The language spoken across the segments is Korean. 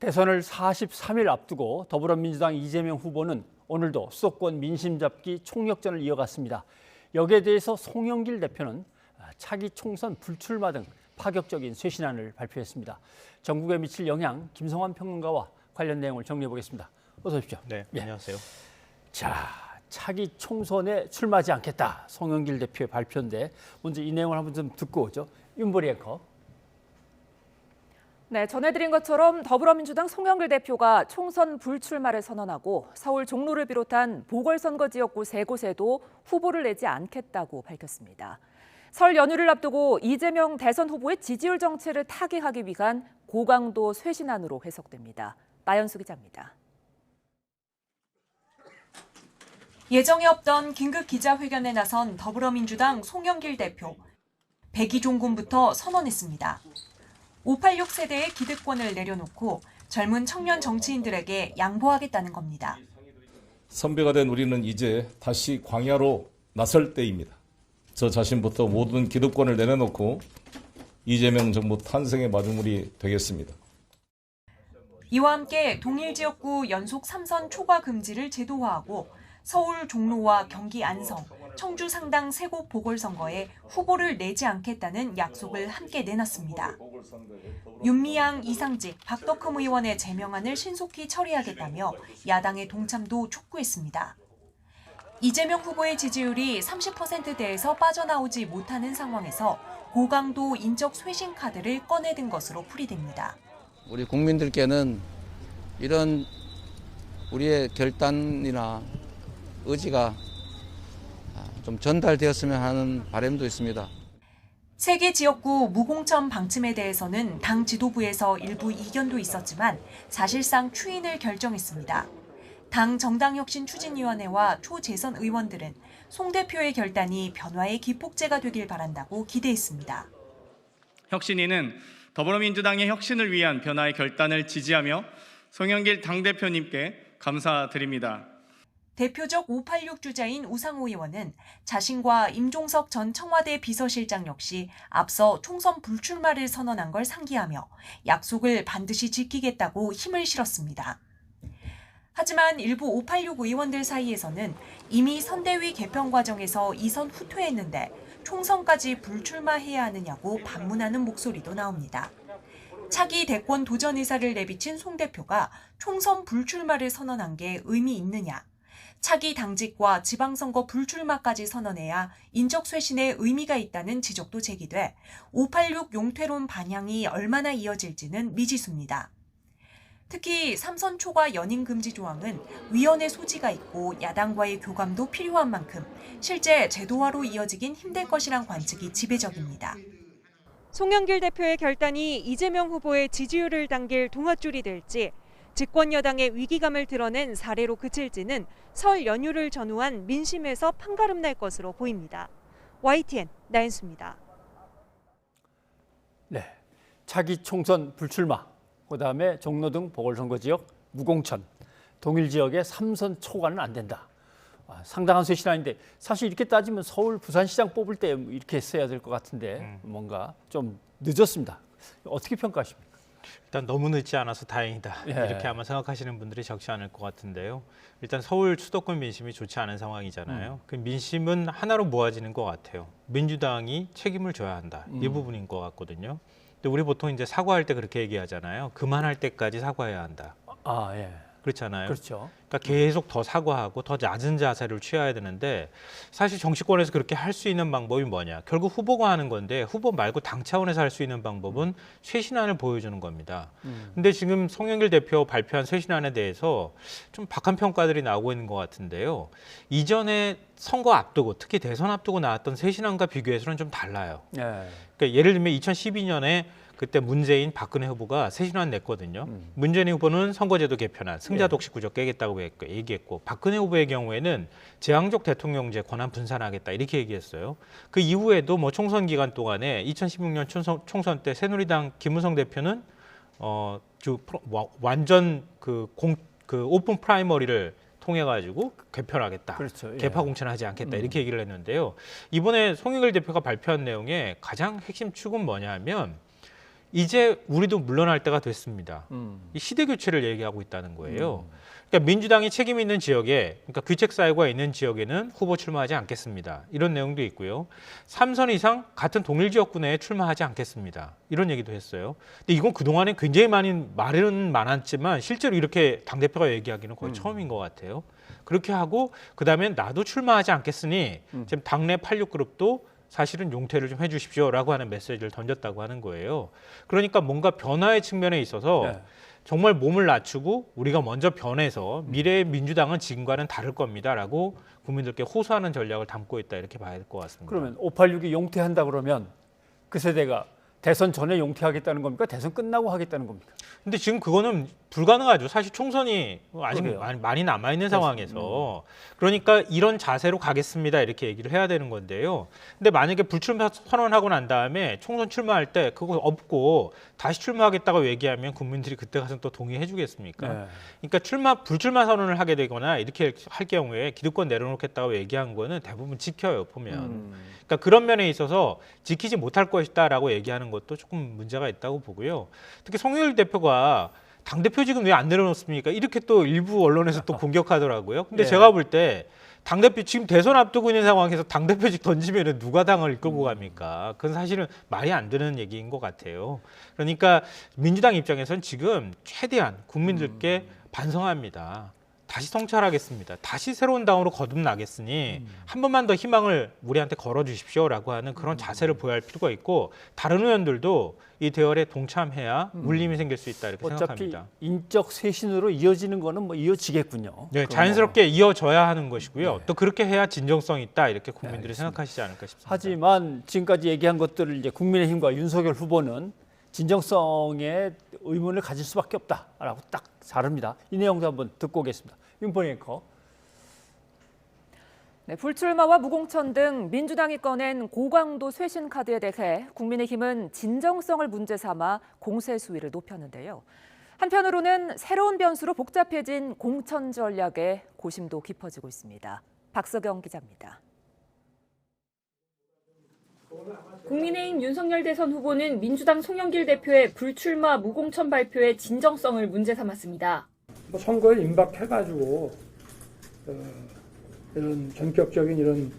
대선을 43일 앞두고 더불어민주당 이재명 후보는 오늘도 수도권 민심 잡기 총력전을 이어갔습니다. 여기에 대해서 송영길 대표는 차기 총선 불출마 등 파격적인 쇄신안을 발표했습니다. 전국에 미칠 영향, 김성환 평론가와 관련 내용을 정리해 보겠습니다. 어서 오십시오. 네, 안녕하세요. 자, 차기 총선에 출마하지 않겠다. 송영길 대표의 발표인데 먼저 이 내용을 한번 좀 듣고 오죠. 윤보리 앵커. 네, 전해드린 것처럼 더불어민주당 송영길 대표가 총선 불출마를 선언하고 서울 종로를 비롯한 보궐선거 지역구 3곳에도 후보를 내지 않겠다고 밝혔습니다. 설 연휴를 앞두고 이재명 대선 후보의 지지율 정체를 타개하기 위한 고강도 쇄신안으로 해석됩니다. 나연수 기자입니다. 예정에 없던 긴급 기자회견에 나선 더불어민주당 송영길 대표. 백이종군부터 선언했습니다. 586 세대의 기득권을 내려놓고 젊은 청년 정치인들에게 양보하겠다는 겁니다. 선배가 된 우리는 이제 다시 광야로 나설 때입니다. 저 자신부터 모든 기득권을 내려놓고 이재명 정부 탄생의 마중물이 되겠습니다. 이와 함께 동일 지역구 연속 3선 초과 금지를 제도화하고 서울 종로와 경기 안성, 청주 상당 3곳 보궐선거에 후보를 내지 않겠다는 약속을 함께 내놨습니다. 윤미향, 이상직, 박덕흠 의원의 제명안을 신속히 처리하겠다며 야당의 동참도 촉구했습니다. 이재명 후보의 지지율이 30%대에서 빠져나오지 못하는 상황에서 고강도 인적 쇄신 카드를 꺼내든 것으로 풀이됩니다. 우리 국민들께는 이런 우리의 결단이나 의지가 좀 전달되었으면 하는 바람도 있습니다. 3개 지역구 무공천 방침에 대해서는 당 지도부에서 일부 이견도 있었지만 사실상 추인을 결정했습니다. 당 정당혁신추진위원회와 초재선 의원들은 송 대표의 결단이 변화의 기폭제가 되길 바란다고 기대했습니다. 혁신위는 더불어민주당의 혁신을 위한 변화의 결단을 지지하며 송영길 당대표님께 감사드립니다. 대표적 586 주자인 우상호 의원은 자신과 임종석 전 청와대 비서실장 역시 앞서 총선 불출마를 선언한 걸 상기하며 약속을 반드시 지키겠다고 힘을 실었습니다. 하지만 일부 586 의원들 사이에서는 이미 선대위 개편 과정에서 이선 후퇴했는데 총선까지 불출마해야 하느냐고 반문하는 목소리도 나옵니다. 차기 대권 도전 의사를 내비친 송 대표가 총선 불출마를 선언한 게 의미 있느냐? 차기 당직과 지방선거 불출마까지 선언해야 인적 쇄신에 의미가 있다는 지적도 제기돼 586 용퇴론 반향이 얼마나 이어질지는 미지수입니다. 특히 3선 초과 연임 금지 조항은 위헌의 소지가 있고 야당과의 교감도 필요한 만큼 실제 제도화로 이어지긴 힘들 것이란 관측이 지배적입니다. 송영길 대표의 결단이 이재명 후보의 지지율을 당길 동아줄이 될지 집권 여당의 위기감을 드러낸 사례로 그칠지는 설 연휴를 전후한 민심에서 판가름 날 것으로 보입니다. YTN 나연수입니다. 네, 차기 총선 불출마, 그다음에 종로 등 보궐선거 지역 무공천, 동일 지역의 3선 초과는 안 된다. 상당한 쇄신안인데 사실 이렇게 따지면 서울 부산시장 뽑을 때 이렇게 했어야 될 것 같은데 뭔가 좀 늦었습니다. 어떻게 평가하십니까? 일단 너무 늦지 않아서 다행이다. 예. 이렇게 아마 생각하시는 분들이 적지 않을 것 같은데요. 일단 서울 수도권 민심이 좋지 않은 상황이잖아요. 그 민심은 하나로 모아지는 것 같아요. 민주당이 책임을 져야 한다. 이 부분인 것 같거든요. 근데 우리 보통 이제 사과할 때 그렇게 얘기하잖아요. 그만할 때까지 사과해야 한다. 아, 예. 그렇잖아요. 그렇죠. 그러니까 계속 더 사과하고 더 낮은 자세를 취해야 되는데 사실 정치권에서 그렇게 할 수 있는 방법이 뭐냐. 결국 후보가 하는 건데 후보 말고 당 차원에서 할 수 있는 방법은 쇄신안을 보여주는 겁니다. 근데 지금 송영길 대표 발표한 쇄신안에 대해서 좀 박한 평가들이 나오고 있는 것 같은데요. 이전에 선거 앞두고 특히 대선 앞두고 나왔던 쇄신안과 비교해서는 좀 달라요. 예. 그러니까 예를 들면 2012년에 그때 문재인, 박근혜 후보가 쇄신안 냈거든요. 문재인 후보는 선거제도 개편안, 승자 독식 구조 깨겠다고 얘기했고 박근혜 후보의 경우에는 제왕적 대통령제 권한 분산하겠다 이렇게 얘기했어요. 그 이후에도 뭐 총선 기간 동안에 2016년 총선 때 새누리당 김무성 대표는 완전 그 오픈 프라이머리를 통해 가지고 개편하겠다. 그렇죠. 예. 개파 공천하지 않겠다. 이렇게 얘기를 했는데요. 이번에 송영길 대표가 발표한 내용의 가장 핵심 축은 뭐냐 하면 이제 우리도 물러날 때가 됐습니다. 이 시대 교체를 얘기하고 있다는 거예요. 그러니까 민주당이 책임 있는 지역에, 그러니까 귀책 사유가 있는 지역에는 후보 출마하지 않겠습니다. 이런 내용도 있고요. 3선 이상 같은 동일 지역구 내에 출마하지 않겠습니다. 이런 얘기도 했어요. 근데 이건 그동안에 굉장히 말은 많았지만 실제로 이렇게 당대표가 얘기하기는 거의 처음인 것 같아요. 그렇게 하고 그다음에 나도 출마하지 않겠으니 지금 당내 86그룹도 사실은 용퇴를 좀 해주십시오라고 하는 메시지를 던졌다고 하는 거예요. 그러니까 뭔가 변화의 측면에 있어서 네. 정말 몸을 낮추고 우리가 먼저 변해서 미래의 민주당은 지금과는 다를 겁니다라고 국민들께 호소하는 전략을 담고 있다 이렇게 봐야 될 것 같습니다. 그러면 586이 용퇴한다 그러면 그 세대가 대선 전에 용퇴하겠다는 겁니까? 대선 끝나고 하겠다는 겁니까? 근데 지금 그거는 불가능하죠. 사실 총선이 아직 그래요. 많이 남아있는 상황에서. 그러니까 이런 자세로 가겠습니다 이렇게 얘기를 해야 되는 건데요. 근데 만약에 불출마 선언하고 난 다음에 총선 출마할 때 그거 없고 다시 출마하겠다고 얘기하면 국민들이 그때 가서 또 동의해 주겠습니까? 네. 그러니까 불출마 선언을 하게 되거나 이렇게 할 경우에 기득권 내려놓겠다고 얘기한 거는 대부분 지켜요, 보면. 그러니까 그런 면에 있어서 지키지 못할 것이다라고 얘기하는 것도 조금 문제가 있다고 보고요. 특히 송영길 대표가 당대표직은 왜 안 내려놓습니까? 이렇게 또 일부 언론에서 또 공격하더라고요. 근데 예. 제가 볼 때 당대표 지금 대선 앞두고 있는 상황에서 당대표직 던지면 누가 당을 이끌고 갑니까? 그건 사실은 말이 안 되는 얘기인 것 같아요. 그러니까 민주당 입장에서는 지금 최대한 국민들께 반성합니다. 다시 성찰하겠습니다. 다시 새로운 당으로 거듭나겠으니 한 번만 더 희망을 우리한테 걸어주십시오라고 하는 그런 자세를 보여야 할 필요가 있고 다른 의원들도 이 대열에 동참해야 울림이 생길 수 있다 이렇게 어차피 생각합니다. 인적 쇄신으로 이어지는 거는 뭐 이어지겠군요. 네, 그럼 자연스럽게 이어져야 하는 것이고요. 네. 또 그렇게 해야 진정성이 있다 이렇게 국민들이 알겠습니다. 생각하시지 않을까 싶습니다. 하지만 지금까지 얘기한 것들을 이제 국민의힘과 윤석열 후보는 진정성에 의문을 가질 수밖에 없다라고 딱 자릅니다. 이 내용도 한번 듣고 오겠습니다. 윤포 앵커. 네, 불출마와 무공천 등 민주당이 꺼낸 고강도 쇄신 카드에 대해 국민의힘은 진정성을 문제 삼아 공세 수위를 높였는데요. 한편으로는 새로운 변수로 복잡해진 공천 전략에 고심도 깊어지고 있습니다. 박서경 기자입니다. 국민의힘 윤석열 대선 후보는 민주당 송영길 대표의 불출마 무공천 발표의 진정성을 문제 삼았습니다. 선거에 임박해가지고 이런 전격적인 이런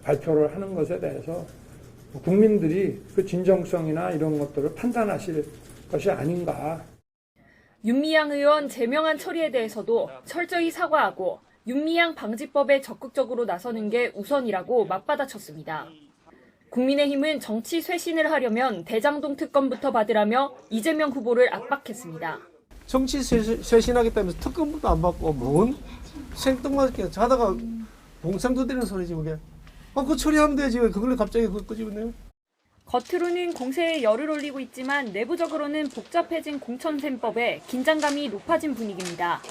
발표를 하는 것에 대해서 국민들이 그 진정성이나 이런 것들을 판단하실 것이 아닌가. 윤미향 의원 제명안 처리에 대해서도 철저히 사과하고 윤미향 방지법에 적극적으로 나서는 게 우선이라고 맞받아쳤습니다. 국민의힘은 정치 쇄신을 하려면 대장동 특검부터 받으라며 이재명 후보를 압박했습니다. 정치 쇄신하겠다면서 특검도 안 받고 뭔 생뚱맞게 하다가 봉상도 되는 소리지 그게. 그거 처리하면 되지 왜 그걸 갑자기 그걸 끄집어내요? 겉으로는 공세에 열을 올리고 있지만 내부적으로는 복잡해진 공천셈법에 긴장감이 높아진 분위기입니다.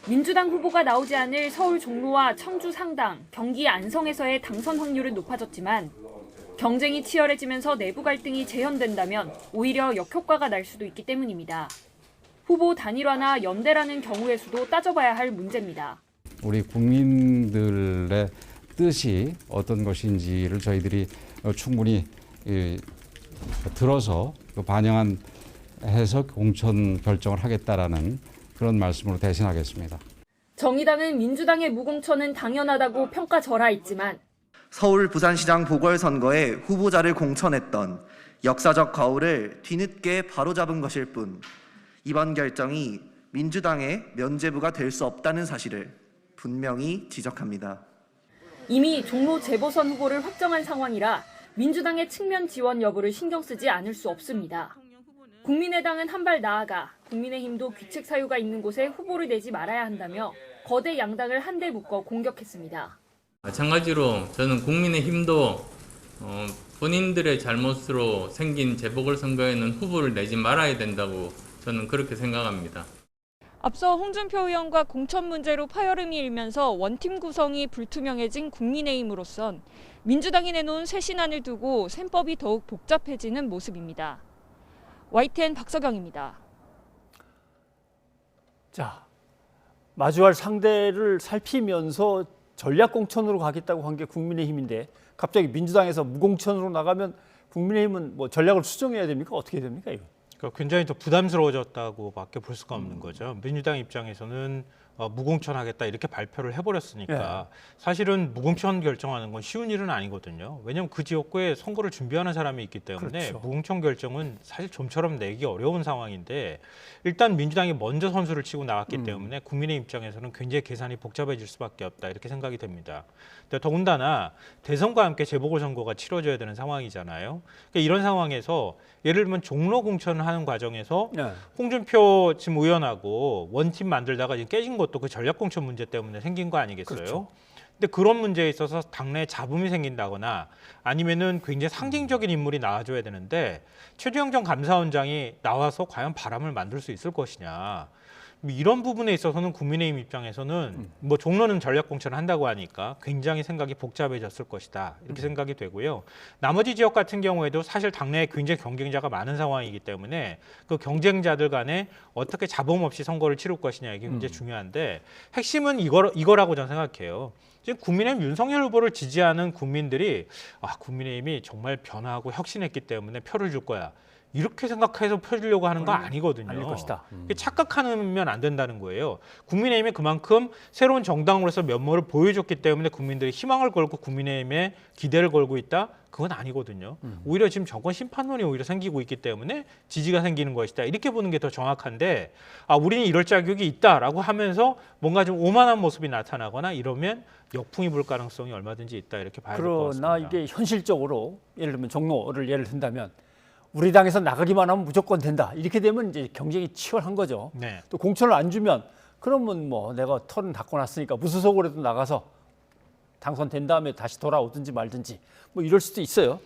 민주당 후보가 나오지 않을 서울 종로와 청주 상당, 경기 안성에서의 당선 확률은 높아졌지만 경쟁이 치열해지면서 내부 갈등이 재현된다면 오히려 역효과가 날 수도 있기 때문입니다. 후보 단일화나 연대라는 경우의 수도 따져봐야 할 문제입니다. 우리 국민들의 뜻이 어떤 것인지를 저희들이 충분히 들어서 반영한 해서 공천 결정을 하겠다라는 그런 말씀으로 대신하겠습니다. 정의당은 민주당의 무공천은 당연하다고 평가절하했지만 서울 부산시장 보궐선거에 후보자를 공천했던 역사적 거울을 뒤늦게 바로잡은 것일 뿐 이번 결정이 민주당의 면죄부가 될 수 없다는 사실을 분명히 지적합니다. 이미 종로 재보선 후보를 확정한 상황이라 민주당의 측면 지원 여부를 신경 쓰지 않을 수 없습니다. 국민의당은 한 발 나아가 국민의힘도 귀책 사유가 있는 곳에 후보를 내지 말아야 한다며 거대 양당을 한데 묶어 공격했습니다. 마찬가지로 저는 국민의힘도 본인들의 잘못으로 생긴 재보궐선거에는 후보를 내지 말아야 된다고 저는 그렇게 생각합니다. 앞서 홍준표 의원과 공천 문제로 파열음이 일면서 원팀 구성이 불투명해진 국민의힘으로선 민주당이 내놓은 쇄신안을 두고 셈법이 더욱 복잡해지는 모습입니다. YTN 박서경입니다. 자, 마주할 상대를 살피면서 전략 공천으로 가겠다고 한 게 국민의힘인데 갑자기 민주당에서 무공천으로 나가면 국민의힘은 뭐 전략을 수정해야 됩니까? 어떻게 됩니까, 이거? 그러니까 굉장히 더 부담스러워졌다고밖에 볼 수가 없는 거죠. 민주당 입장에서는 무공천하겠다 이렇게 발표를 해버렸으니까 사실은 무공천 결정하는 건 쉬운 일은 아니거든요. 왜냐하면 그 지역구에 선거를 준비하는 사람이 있기 때문에 그렇죠. 무공천 결정은 사실 좀처럼 내기 어려운 상황인데 일단 민주당이 먼저 선수를 치고 나왔기 때문에 국민의 입장에서는 굉장히 계산이 복잡해질 수밖에 없다 이렇게 생각이 됩니다. 근데 더군다나 대선과 함께 재보궐선거가 치러져야 되는 상황이잖아요. 그러니까 이런 상황에서 예를 들면 종로 공천을 하는 과정에서 홍준표 지금 의원하고 원팀 만들다가 지금 깨진 것도 그 전략 공천 문제 때문에 생긴 거 아니겠어요? 그렇죠. 근데 그런 문제에 있어서 당내에 잡음이 생긴다거나 아니면은 굉장히 상징적인 인물이 나와줘야 되는데 최재형 전 감사원장이 나와서 과연 바람을 만들 수 있을 것이냐. 이런 부분에 있어서는 국민의힘 입장에서는 뭐 종로는 전략 공천을 한다고 하니까 굉장히 생각이 복잡해졌을 것이다 이렇게 생각이 되고요. 나머지 지역 같은 경우에도 사실 당내에 굉장히 경쟁자가 많은 상황이기 때문에 그 경쟁자들 간에 어떻게 잡음 없이 선거를 치를 것이냐 이게 굉장히 중요한데 핵심은 이거라고 저는 생각해요. 지금 국민의힘 윤석열 후보를 지지하는 국민들이 국민의힘이 정말 변화하고 혁신했기 때문에 표를 줄 거야. 이렇게 생각해서 펴주려고 하는 거 아니거든요. 아닐 것이다. 착각하면 안 된다는 거예요. 국민의힘이 그만큼 새로운 정당으로서 면모를 보여줬기 때문에 국민들이 희망을 걸고 국민의힘에 기대를 걸고 있다? 그건 아니거든요. 오히려 지금 정권 심판론이 오히려 생기고 있기 때문에 지지가 생기는 것이다. 이렇게 보는 게 더 정확한데 우리는 이럴 자격이 있다라고 하면서 뭔가 좀 오만한 모습이 나타나거나 이러면 역풍이 불 가능성이 얼마든지 있다. 이렇게 봐야 될 것 같습니다. 그러나 이게 현실적으로 예를 들면 종로를 예를 든다면 우리 당에서 나가기만 하면 무조건 된다. 이렇게 되면 이제 경쟁이 치열한 거죠. 네. 또 공천을 안 주면 그러면 뭐 내가 털은 닦고 났으니까 무소속으로도 나가서 당선된 다음에 다시 돌아오든지 말든지 뭐 이럴 수도 있어요.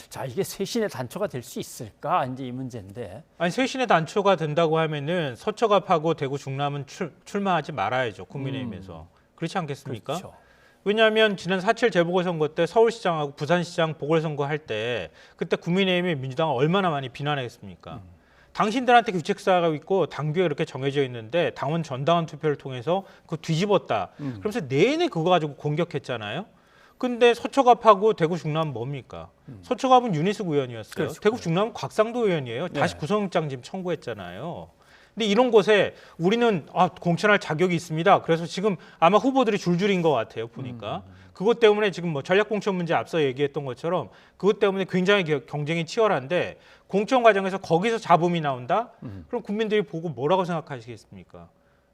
자, 이게 쇄신의 단초가 될 수 있을까? 이제 이 문제인데. 아니 쇄신의 단초가 된다고 하면은 서초갑하고 대구 중남은 출마하지 말아야죠. 국민의힘에서. 그렇지 않겠습니까? 그렇죠. 왜냐하면 지난 4.7 재보궐선거 때 서울시장하고 부산시장 보궐선거 할 때 그때 국민의힘이 민주당을 얼마나 많이 비난했습니까? 당신들한테 규칙사가 있고 당규가 이렇게 정해져 있는데 당원 전당원 투표를 통해서 그거 뒤집었다. 그러면서 내내 그거 가지고 공격했잖아요. 근데 서초갑하고 대구 중남은 뭡니까? 서초갑은 윤희숙 의원이었어요. 그렇죠. 대구 중남은 곽상도 의원이에요. 다시 구속영장 지금 청구했잖아요. 근데 이런 곳에 우리는 공천할 자격이 있습니다. 그래서 지금 아마 후보들이 줄줄인 것 같아요. 보니까. 그것 때문에 지금 뭐 전략 공천 문제 앞서 얘기했던 것처럼 그것 때문에 굉장히 경쟁이 치열한데 공천 과정에서 거기서 잡음이 나온다? 그럼 국민들이 보고 뭐라고 생각하시겠습니까?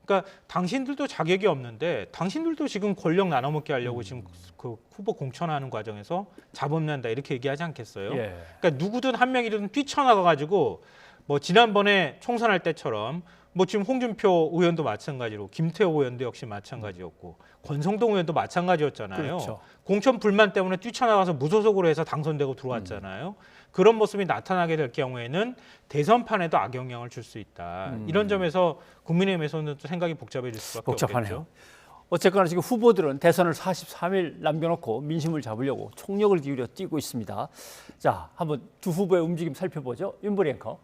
그러니까 당신들도 자격이 없는데 당신들도 지금 권력 나눠먹게 하려고 지금 그 후보 공천하는 과정에서 잡음 난다 이렇게 얘기하지 않겠어요? 예. 그러니까 누구든 한 명이든 뛰쳐나가가지고 뭐 지난번에 총선할 때처럼 뭐 지금 홍준표 의원도 마찬가지로 김태호 의원도 역시 마찬가지였고 권성동 의원도 마찬가지였잖아요. 그렇죠. 공천 불만 때문에 뛰쳐나가서 무소속으로 해서 당선되고 들어왔잖아요. 그런 모습이 나타나게 될 경우에는 대선판에도 악영향을 줄 수 있다. 이런 점에서 국민의힘에서는 또 생각이 복잡해질 수밖에 복잡하네요. 없겠죠. 어쨌거나 지금 후보들은 대선을 43일 남겨놓고 민심을 잡으려고 총력을 기울여 뛰고 있습니다. 자, 한번 두 후보의 움직임 살펴보죠. 윤보리 앵커.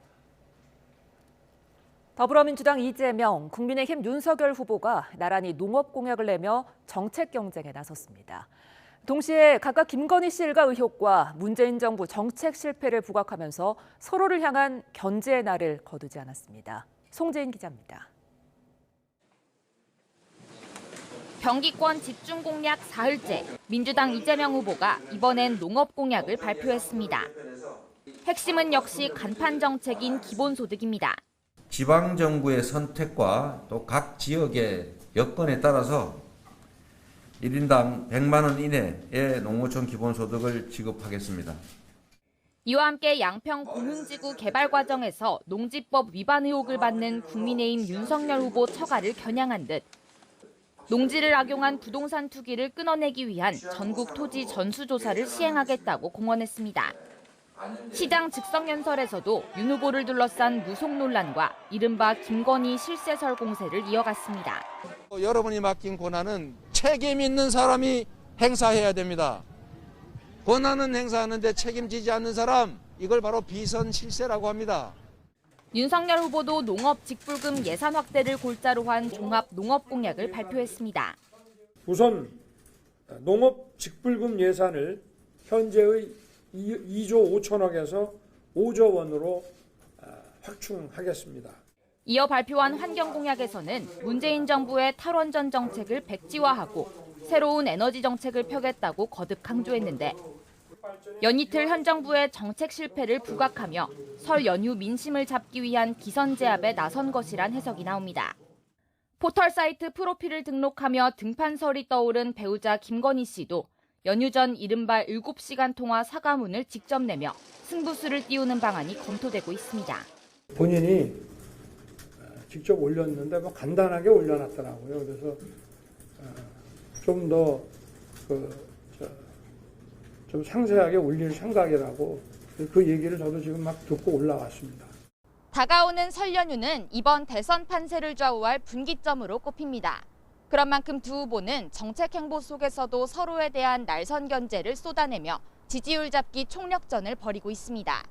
더불어민주당 이재명, 국민의힘 윤석열 후보가 나란히 농업 공약을 내며 정책 경쟁에 나섰습니다. 동시에 각각 김건희 씨 일가 의혹과 문재인 정부 정책 실패를 부각하면서 서로를 향한 견제의 날을 거두지 않았습니다. 송재인 기자입니다. 경기권 집중 공약 사흘째, 민주당 이재명 후보가 이번엔 농업 공약을 발표했습니다. 핵심은 역시 간판 정책인 기본소득입니다. 지방정부의 선택과 또 각 지역의 여건에 따라서 1인당 100만 원 이내의 농어촌 기본소득을 지급하겠습니다. 이와 함께 양평 공흥지구 개발 과정에서 농지법 위반 의혹을 받는 국민의힘 윤석열 후보 처가를 겨냥한 듯 농지를 악용한 부동산 투기를 끊어내기 위한 전국 토지 전수조사를 시행하겠다고 공언했습니다. 시장 즉석연설에서도 윤 후보를 둘러싼 무속 논란과 이른바 김건희 실세설 공세를 이어갔습니다. 여러분이 맡긴 권한은 책임 있는 사람이 행사해야 됩니다. 권한은 행사하는데 책임지지 않는 사람, 이걸 바로 비선 실세라고 합니다. 윤석열 후보도 농업 직불금 예산 확대를 골자로 한 종합 농업 공약을 발표했습니다. 우선 농업 직불금 예산을 현재의 2조 5천억에서 5조 원으로 확충하겠습니다. 이어 발표한 환경공약에서는 문재인 정부의 탈원전 정책을 백지화하고 새로운 에너지 정책을 펴겠다고 거듭 강조했는데 연이틀 현 정부의 정책 실패를 부각하며 설 연휴 민심을 잡기 위한 기선제압에 나선 것이란 해석이 나옵니다. 포털 사이트 프로필을 등록하며 등판설이 떠오른 배우자 김건희 씨도 연휴 전 이른바 7시간 통화 사과문을 직접 내며 승부수를 띄우는 방안이 검토되고 있습니다. 본인이 직접 올렸는데 뭐 간단하게 올려놨더라고요. 그래서 좀 더 좀 상세하게 올릴 생각이라고 그 얘기를 저도 지금 막 듣고 올라왔습니다. 다가오는 설 연휴는 이번 대선 판세를 좌우할 분기점으로 꼽힙니다. 그런 만큼 두 후보는 정책 행보 속에서도 서로에 대한 날선 견제를 쏟아내며 지지율 잡기 총력전을 벌이고 있습니다.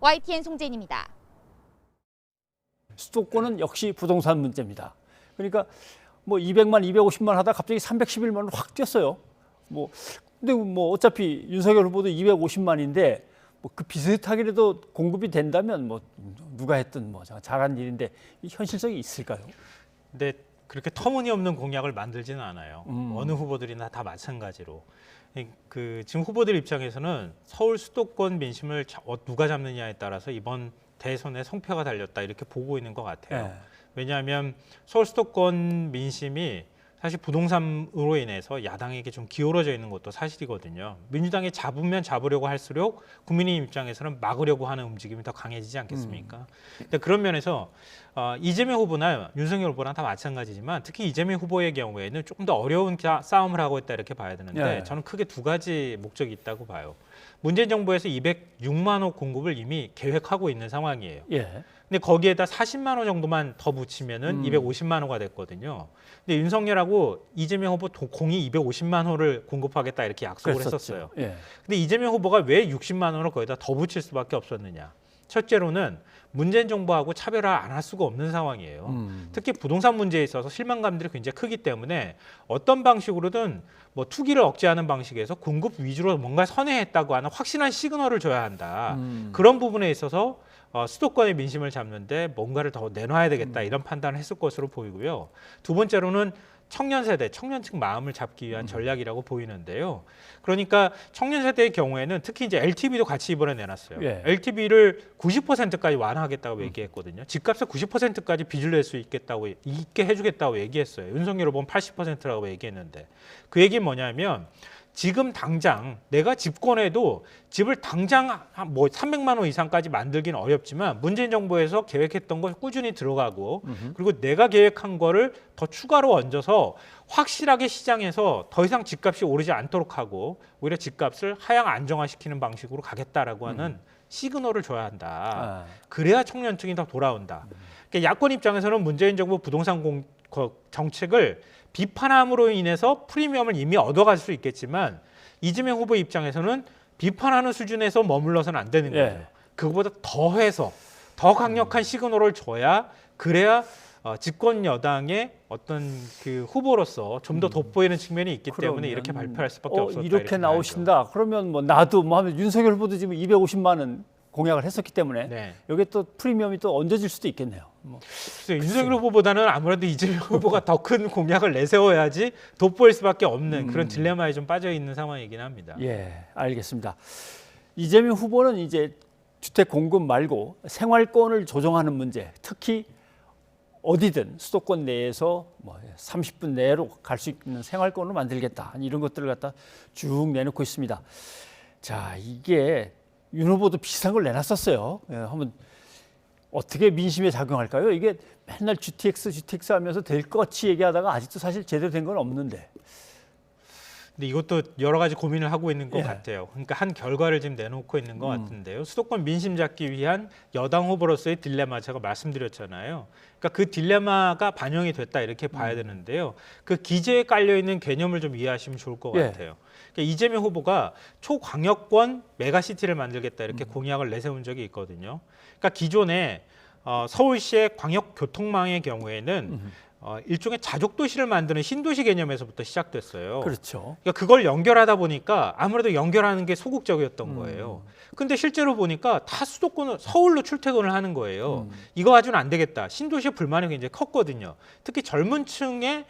YTN 송재인입니다. 수도권은 역시 부동산 문제입니다. 그러니까 뭐 200만, 250만 하다 갑자기 311만으로 확 뛰었어요. 근데 어차피 윤석열 후보도 250만인데 그 비슷하게라도 공급이 된다면 누가 했든 잘한 일인데 현실성이 있을까요? 근데 그렇게 터무니없는 공약을 만들지는 않아요. 어느 후보들이나 다 마찬가지로. 지금 후보들 입장에서는 서울 수도권 민심을 누가 잡느냐에 따라서 이번 대선의 성패가 달렸다 이렇게 보고 있는 것 같아요. 네. 왜냐하면 서울 수도권 민심이 사실 부동산으로 인해서 야당에게 좀 기울어져 있는 것도 사실이거든요. 민주당이 잡으면 잡으려고 할수록 국민의 입장에서는 막으려고 하는 움직임이 더 강해지지 않겠습니까? 근데 그런 면에서 이재명 후보나 윤석열 후보랑 다 마찬가지지만 특히 이재명 후보의 경우에는 조금 더 어려운 싸움을 하고 있다 이렇게 봐야 되는데 네. 저는 크게 두 가지 목적이 있다고 봐요. 문재인 정부에서 206만 호 공급을 이미 계획하고 있는 상황이에요. 예. 근데 거기에다 40만 호 정도만 더 붙이면은 250만 호가 됐거든요. 근데 윤석열하고 이재명 후보 공이 250만 호를 공급하겠다 이렇게 약속을 했었어요. 예. 근데 이재명 후보가 왜 60만 호를 거기다 더 붙일 수밖에 없었느냐? 첫째로는 문재인 정부하고 차별화 안 할 수가 없는 상황이에요. 특히 부동산 문제에 있어서 실망감들이 굉장히 크기 때문에 어떤 방식으로든 투기를 억제하는 방식에서 공급 위주로 뭔가 선회했다고 하는 확실한 시그널을 줘야 한다. 그런 부분에 있어서 수도권의 민심을 잡는데 뭔가를 더 내놔야 되겠다 이런 판단을 했을 것으로 보이고요. 두 번째로는 청년 세대, 청년층 마음을 잡기 위한 전략이라고 보이는데요. 그러니까 청년 세대의 경우에는 특히 이제 LTV도 같이 이번에 내놨어요. 예. LTV를 90%까지 완화하겠다고 얘기했거든요. 집값의 90%까지 빚을 낼 수 있게 해주겠다고 얘기했어요. 윤석열 후보는 80%라고 얘기했는데 그 얘기는 뭐냐면 지금 당장 내가 집권해도 집을 당장 300만 원 이상까지 만들기는 어렵지만 문재인 정부에서 계획했던 거 꾸준히 들어가고 그리고 내가 계획한 거를 더 추가로 얹어서 확실하게 시장에서 더 이상 집값이 오르지 않도록 하고 오히려 집값을 하향 안정화시키는 방식으로 가겠다라고 하는 시그널을 줘야 한다. 그래야 청년층이 더 돌아온다. 그러니까 야권 입장에서는 문재인 정부 부동산 정책을 비판함으로 인해서 프리미엄을 이미 얻어갈 수 있겠지만 이재명 후보 입장에서는 비판하는 수준에서 머물러서는 안 되는 거예요. 예. 그거보다 더해서 더 강력한 시그널을 줘야 그래야 집권 여당의 어떤 그 후보로서 좀 더 돋보이는 측면이 있기 때문에 이렇게 발표할 수밖에 없었다. 이렇게 나오신다. 그러면 나도 하면 윤석열 후보도 지금 250만 원 공약을 했었기 때문에 네. 여기에 또 프리미엄이 또 얹어질 수도 있겠네요. 윤석열 후보보다는 아무래도 이재명 후보가 더 큰 공약을 내세워야지 돋보일 수밖에 없는 그런 딜레마에 좀 빠져 있는 상황이긴 합니다. 예, 알겠습니다. 이재명 후보는 이제 주택 공급 말고 생활권을 조정하는 문제, 특히 어디든 수도권 내에서 30분 내로 갈 수 있는 생활권을 만들겠다 이런 것들을 갖다 쭉 내놓고 있습니다. 자, 이게 윤 후보도 비슷한 걸 내놨었어요. 예, 한번 어떻게 민심에 작용할까요? 이게 맨날 GTX 하면서 될 것 같이 얘기하다가 아직도 사실 제대로 된 건 없는데. 근데 이것도 여러 가지 고민을 하고 있는 것 예. 같아요. 그러니까 한 결과를 지금 내놓고 있는 것 같은데요. 수도권 민심 잡기 위한 여당 후보로서의 딜레마 제가 말씀드렸잖아요. 그러니까 그 딜레마가 반영이 됐다 이렇게 봐야 되는데요. 그 기재에 깔려 있는 개념을 좀 이해하시면 좋을 것 예. 같아요. 그러니까 이재명 후보가 초광역권 메가시티를 만들겠다 이렇게 공약을 내세운 적이 있거든요. 그러니까 기존에 서울시의 광역교통망의 경우에는 일종의 자족 도시를 만드는 신도시 개념에서부터 시작됐어요. 그렇죠. 그러니까 그걸 연결하다 보니까 아무래도 연결하는 게 소극적이었던 거예요. 근데 실제로 보니까 다 수도권을 서울로 출퇴근을 하는 거예요. 이거 가지고는 안 되겠다. 신도시의 불만이 굉장히 컸거든요. 특히 젊은 층에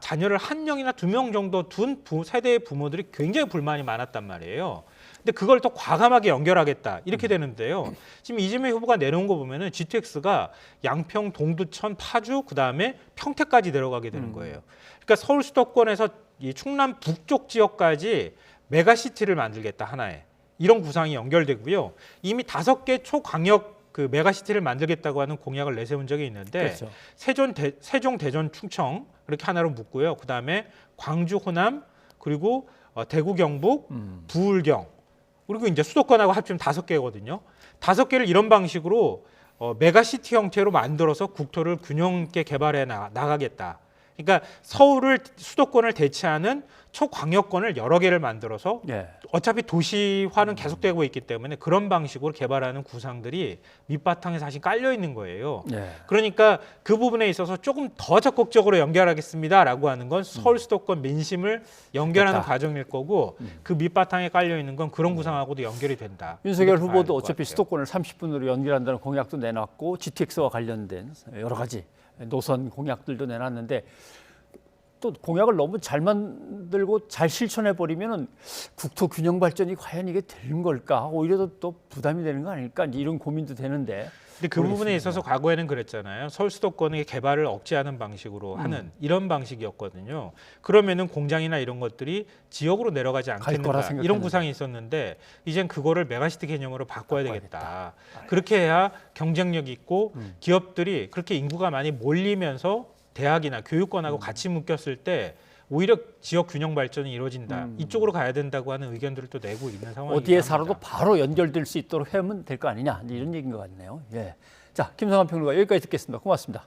자녀를 1명이나 2명 정도 둔 세대의 부모들이 굉장히 불만이 많았단 말이에요. 근데 그걸 더 과감하게 연결하겠다 이렇게 되는데요. 지금 이재명 후보가 내놓은 거 보면은 GTX가 양평, 동두천, 파주, 그다음에 평택까지 내려가게 되는 거예요. 그러니까 서울 수도권에서 이 충남 북쪽 지역까지 메가시티를 만들겠다 하나에 이런 구상이 연결되고요. 이미 5개 초광역 그 메가시티를 만들겠다고 하는 공약을 내세운 적이 있는데 그렇죠. 세종, 대전, 충청 이렇게 하나로 묶고요. 그다음에 광주, 호남 그리고 대구, 경북, 부울경 그리고 이제 수도권하고 합치면 5개거든요. 5개를 이런 방식으로 메가시티 형태로 만들어서 국토를 균형 있게 개발해 나가겠다. 그러니까 서울을 수도권을 대체하는 초광역권을 여러 개를 만들어서 어차피 도시화는 계속되고 있기 때문에 그런 방식으로 개발하는 구상들이 밑바탕에 사실 깔려 있는 거예요. 그러니까 그 부분에 있어서 조금 더 적극적으로 연결하겠습니다라고 하는 건 서울 수도권 민심을 연결하는 과정일 거고 그 밑바탕에 깔려 있는 건 그런 구상하고도 연결이 된다. 윤석열 후보도 어차피 수도권을 30분으로 연결한다는 공약도 내놨고 GTX와 관련된 여러 가지 노선 공약들도 내놨는데 또 공약을 너무 잘 만들고 잘 실천해 버리면은 국토 균형 발전이 과연 이게 되는 걸까? 오히려 또 부담이 되는 거 아닐까? 이런 고민도 되는데. 근데 그 부분에 있어서 과거에는 그랬잖아요. 서울 수도권의 개발을 억제하는 방식으로 하는 이런 방식이었거든요. 그러면은 공장이나 이런 것들이 지역으로 내려가지 않겠는가 이런 구상이 있었는데 이젠 그거를 메가시티 개념으로 바꿔야 되겠다. 그렇게 해야 경쟁력 있고 기업들이 그렇게 인구가 많이 몰리면서 대학이나 교육권하고 같이 묶였을 때 오히려 지역 균형 발전이 이루어진다. 이쪽으로 가야 된다고 하는 의견들을 또 내고 있는 상황입니다. 어디에 살아도 바로 연결될 수 있도록 하면 될 거 아니냐 이런 얘기인 것 같네요. 자, 김성환 평론가 여기까지 듣겠습니다. 고맙습니다.